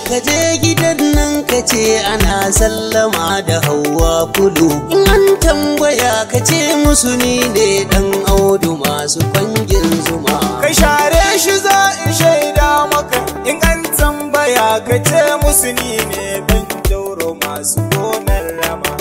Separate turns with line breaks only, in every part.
ka je gidan nan ka ce ana sallama da Hauwa Kulu. In an tambaya ka ce musu ni ne dan Audu masu kwangin zuma.
Kai share shi za in shaida maka, in an tambaya ka ce musu ni ne dan Jauro masu gonar rama.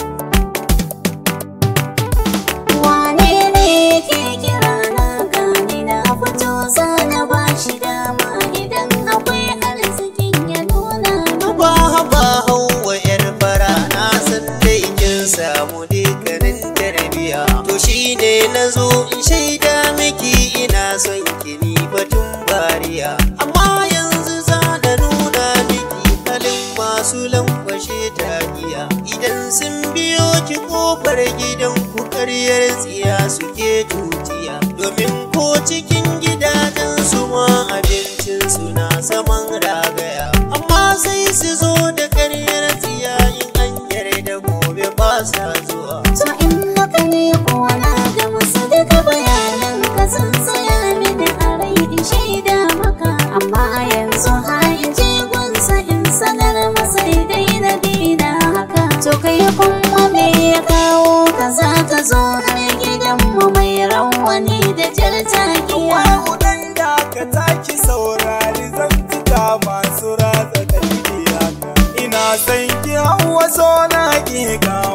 Wane ne ke kira na gani na fito sana ba shi dama idan akwai arzikin ya nuna.
Haba haba Hauwa yar fara na san dai kin samu dukkanin tarbiya. To shine nazo in shaida miki ina son ki ni batun bariya. Amma yanzu za na nuna miki halin masu lankwashe tagiya. Idan sun biyo ki kofar gidan ku karyar tsiya suke tutiya. Domin ko cikin gidajen su ma abincin su na saman ragaya. Amma sai su zo da karyar tsiya in an yarda gobe ba sa zuwa.
To in haka ne kuwa na ga musu duka bayanan ka sun tsaya mini a rai in shaida maka. Amma yanzu har in je gunsa in sanar masa dai na dina haka. To kai kuma me ya kawo ka za ka zo har gidanmu mai rawani da jar takiya.
Udan da ka taki saurari zantuka masu ratsa kalbi haka. Ina san ki Hauwa so na ki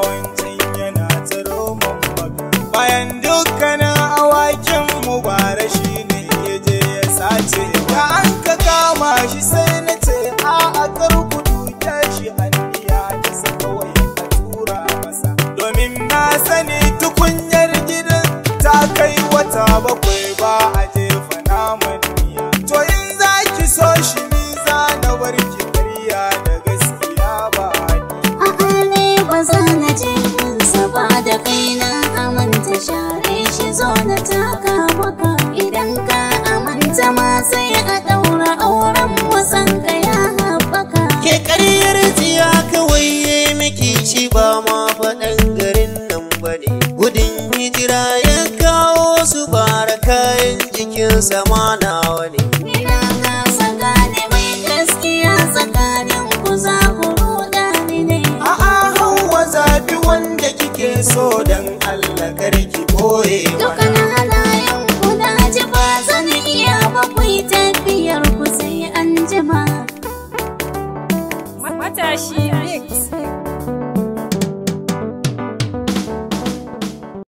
wancan yana tsaro man baka. Bayan dukkanin awakin mu bara shi ne ya je ya sace. Da an ka kama shi sai na ce a kar ku duke shi hanniya ta sa kawai a tura masa. Domin na sani tukunyar gidan ta kai wata bakwai ba a jefa naman miya. To in za ki so shi ni za na bar ki karya da gaskiya ba ni.
A'a ne ba za na je gunsa ba da kaina amanta share shi zo na taka maka. Idan ka amanta ma sai a ɗaura auren wasan ka ya haɓaka.
Ke karyar tsiya kawai ya miki shi ba ma faɗan garin nan ba ne. Gudun hijira ya kawo su bara kayan jikin sama nawa ne.
Ina kasa gane mai gaskiya tsakanin ku za ku ruɗa ni ne.
A'a Hauwa zabi wanda kike so dan